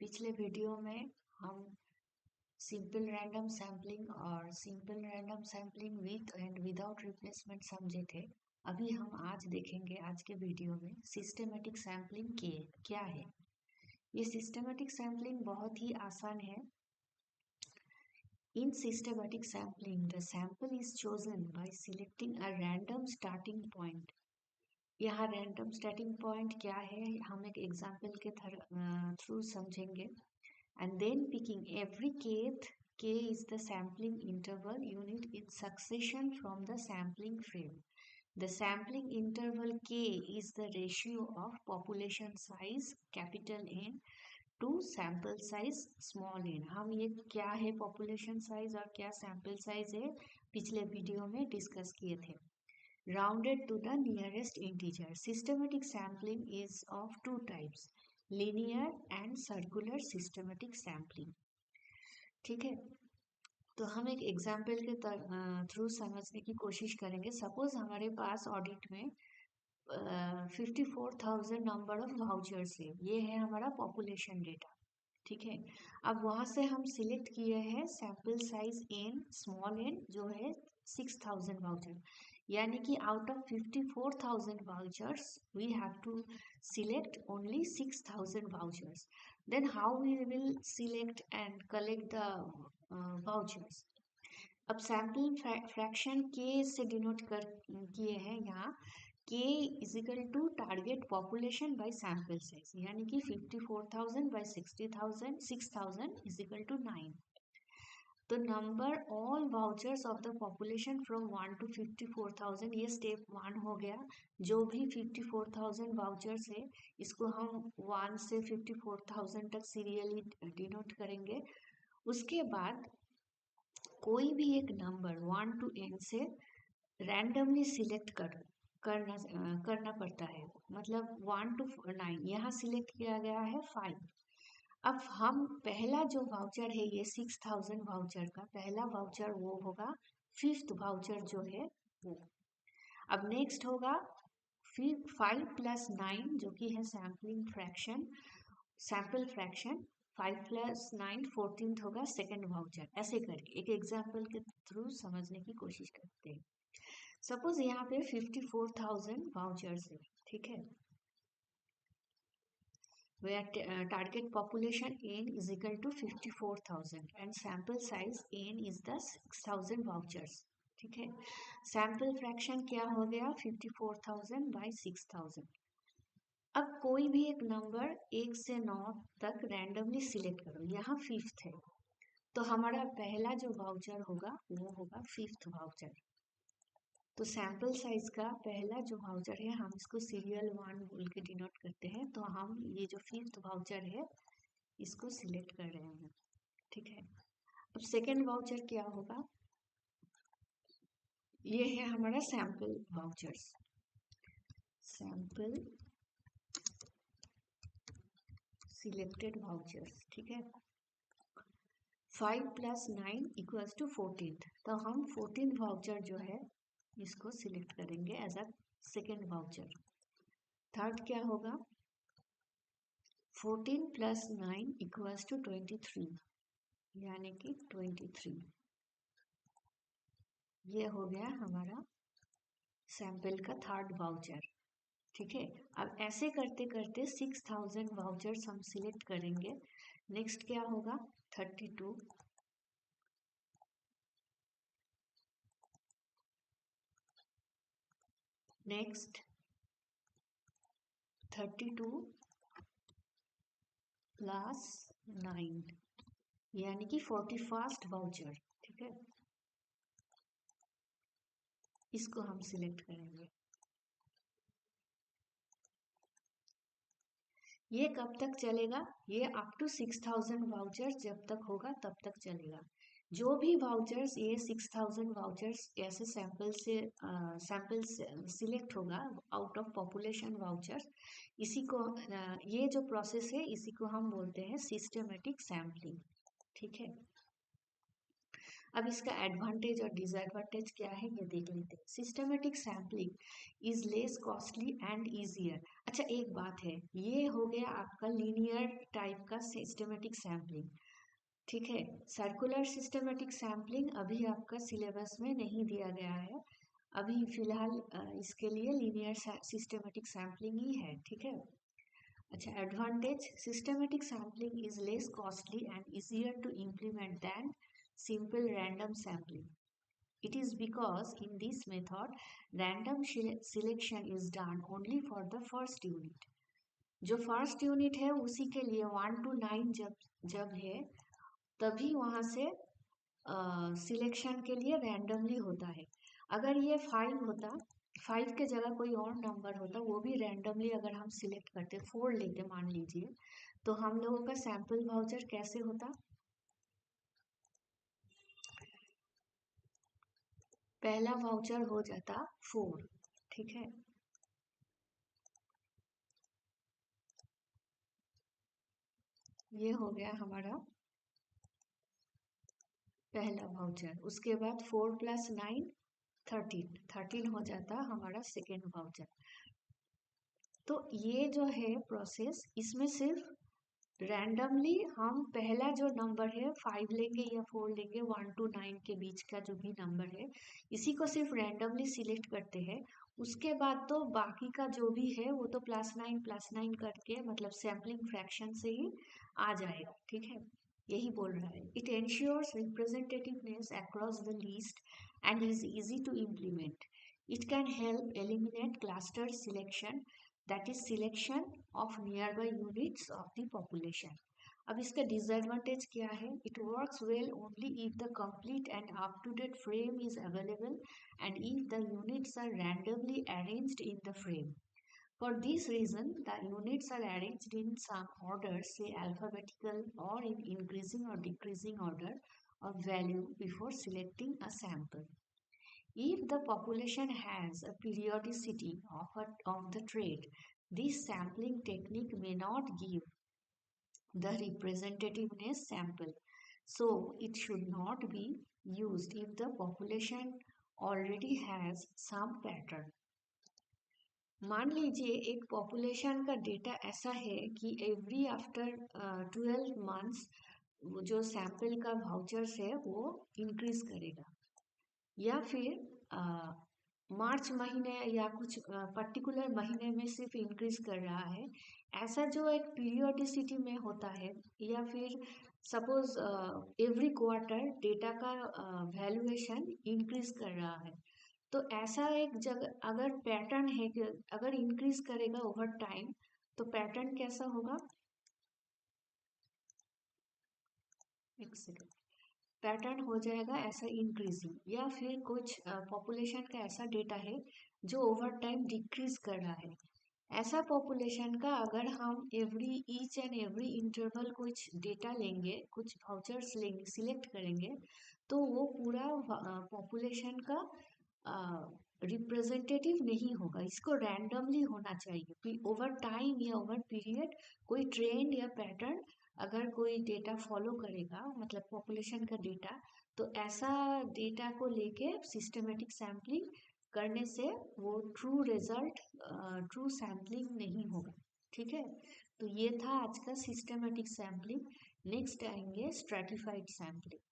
पिछले वीडियो में हम सिंपल रैंडम सैम्पलिंग और simple random sampling with and without replacement समझे थे। अभी हम आज देखेंगे आज के वीडियो में सिस्टेमेटिक सैम्पलिंग क्या है। ये सिस्टेमेटिक सैम्पलिंग बहुत ही आसान है। In systematic sampling, the sample is chosen by selecting a random starting point. यहाँ रैंडम स्टार्टिंग पॉइंट क्या है हम एक एग्जाम्पल के थ्रू समझेंगे। And then picking every kth, k is the sampling interval unit in succession from the sampling frame. The sampling interval k is the ratio of population size capital N to sample size small n. हम ये क्या है population size और क्या sample size है पिछले video में discuss किए थे। Rounded to the nearest integer. Systematic sampling is of two types. Linear and circular systematic sampling. ठीक है, तो हम एक एग्जाम्पल के थ्रू समझने की कोशिश करेंगे। सपोज हमारे पास ऑडिट में 54,000 नंबर ऑफ वाउचर्स है। ये है हमारा पॉपुलेशन डेटा। ठीक है, अब वहाँ से हम सिलेक्ट किए हैं sample size n small n जो है 6,000 वाउचर, यानी कि out of 54,000 vouchers we have to select only 6,000 vouchers. Then how we will select and collect the vouchers? अब सैम्पल फ्रैक्शन के से डिनोट कर किए हैं यहाँ। k is equal to target population by sample size, यानी कि 54,000 बाय 60,000 6,000 इज इक्वल टू 9। तो number all vouchers of the population from 1 to 54,000, ये स्टेप 1 हो गया। जो भी 54,000 वाउचर्स है इसको हम 1 से 54,000 तक सीरियली डिनोट करेंगे। उसके बाद कोई भी एक नंबर 1 to n से रैंडमली सिलेक्ट करना पड़ता है। मतलब 1 to 9 यहाँ सिलेक्ट किया गया है 5। अब हम पहला जो वाउचर है ये 6,000 वाउचर का पहला वाउचर वो होगा 5th वाउचर जो है वो। अब नेक्स्ट होगा फिर 5 + 9 जो कि है sampling fraction sample fraction 5 + 9 14th होगा सेकेंड वाउचर। ऐसे करके एक एग्जाम्पल के थ्रू समझने की कोशिश करते हैं। सपोज यहाँ पे 54,000 वाउचर्स है। ठीक है, where target population n is equal to 54,000 and sample size n is the 6,000 vouchers. ठीक है, सैम्पल फ्रैक्शन क्या हो गया 54,000 बाई 6,000। अब कोई भी एक नंबर 1 से 9 तक रैंडमली सिलेक्ट करो। यहाँ 5th है तो हमारा पहला जो वाउचर होगा वो होगा 5th वाउचर। तो सैम्पल साइज का पहला जो वाउचर है हम इसको सीरियल 1 बोल के डिनोट करते हैं। तो हम ये जो 5th वाउचर है इसको सिलेक्ट कर रहे हैं। ठीक है, अब सेकेंड वाउचर क्या होगा, ये है हमारा sample vouchers, sample selected vouchers. ठीक है, 5 + 9 = 14th, तो हम 14th वाउचर जो है इसको सिलेक्ट करेंगे as a second voucher. Third क्या होगा 14 + 9 = 23, यानी कि 23। ये हो गया हमारा सैंपल का थर्ड वाउचर। ठीक है, अब ऐसे करते करते 6,000 वाउचर्स हम सिलेक्ट करेंगे। नेक्स्ट क्या होगा 32, नेक्स्ट 32 + 9 यानी कि 41st वाउचर। ठीक है, इसको हम सिलेक्ट करेंगे। ये कब तक चलेगा, ये अप टू 6,000 वाउचर्स जब तक होगा तब तक चलेगा। जो भी वाउचर्स ये 6,000 वाउचर्स ऐसे सैंपल सिलेक्ट होगा आउट ऑफ पॉपुलेशन वाउचर्स, इसी को ये जो प्रोसेस है इसी को हम बोलते हैं सिस्टेमेटिक सैम्पलिंग। ठीक है, अब इसका एडवांटेज और डिसएडवांटेज क्या है ये देख लेते हैं। Systematic sampling is less costly and easier. अच्छा एक बात है, ये हो गया आपका लीनियर टाइप का सिस्टमेटिक सैम्पलिंग, ठीक है। सर्कुलर सिस्टमेटिक सैम्पलिंग अभी आपका सिलेबस में नहीं दिया गया है, अभी फिलहाल इसके लिए लीनियर सिस्टमेटिक सैम्पलिंग ही है, ठीक है। अच्छा advantage, systematic sampling is less costly and easier to implement than simple random sampling. It is because in this method random selection is done only for the first unit. जो first unit है उसी के लिए 1 to 9 जब है तभी वहां से सिलेक्शन के लिए रैंडमली होता है। अगर ये 5 होता, 5 के जगह कोई और नंबर होता, वो भी रैंडमली अगर हम सिलेक्ट करते, 4 लेते मान लीजिए, तो हम लोगों का सैंपल वाउचर कैसे होता, पहला वाउचर हो जाता 4, ठीक है। ये हो गया हमारा पहला वाउचर। उसके बाद 4 + 9 13 हो जाता हमारा सेकेंड वाउचर। तो ये जो है प्रोसेस, इसमें सिर्फ रैंडमली हम पहला जो नंबर है 5 लेंगे या 4 लेंगे, 1 to 9 के बीच का जो भी नंबर है, इसी को सिर्फ रैंडमली सिलेक्ट करते हैं। उसके बाद तो बाकी का जो भी है वो तो +9 करके मतलब सैम्पलिंग फ्रैक्शन से ही आ जाएगा, ठीक है। यही बोल रहा है। It ensures representativeness across the list and is easy to implement. It can help eliminate cluster selection, that is selection of nearby units of the population. अब इसका डिसएडवांटेज क्या है, it works well only if the complete and up to date frame is available and if the units are randomly arranged in the frame. For this reason, the units are arranged in some order, say alphabetical, or in increasing or decreasing order of value before selecting a sample. If the population has a periodicity of the trait, this sampling technique may not give the representativeness sample. So, it should not be used if the population already has some pattern. मान लीजिए एक population का data ऐसा है कि every after 12 months जो sample का vouchers है वो इंक्रीज करेगा, या फिर मार्च महीने या कुछ पर्टिकुलर महीने में सिर्फ इंक्रीज कर रहा है, ऐसा जो एक पीरियोडिसिटी में होता है, या फिर सपोज एवरी क्वार्टर डेटा का वैल्यूएशन इंक्रीज कर रहा है, तो ऐसा एक जगह अगर पैटर्न है कि अगर इंक्रीज करेगा ओवर टाइम तो पैटर्न कैसा होगा, एक सेकेंड, पैटर्न हो जाएगा ऐसा इंक्रीजिंग, या फिर कुछ पॉपुलेशन का ऐसा डेटा है जो ओवर टाइम डिक्रीज कर रहा है। ऐसा पॉपुलेशन का अगर हम every each and every interval कुछ डेटा लेंगे, कुछ वाउचर्स लेंगे, सिलेक्ट करेंगे, तो वो पूरा पॉपुलेशन का रिप्रेजेंटेटिव नहीं होगा, इसको रैंडमली होना चाहिए। ओवर टाइम या ओवर पीरियड कोई ट्रेंड या पैटर्न अगर कोई डेटा फॉलो करेगा, मतलब पॉपुलेशन का डेटा, तो ऐसा डेटा को लेके सिस्टमेटिक सैम्पलिंग करने से वो ट्रू रिजल्ट, ट्रू सैम्पलिंग नहीं होगा, ठीक है। तो ये था आज का सिस्टमेटिक सैम्पलिंग। नेक्स्ट आएंगे स्ट्रेटिफाइड सैम्पलिंग।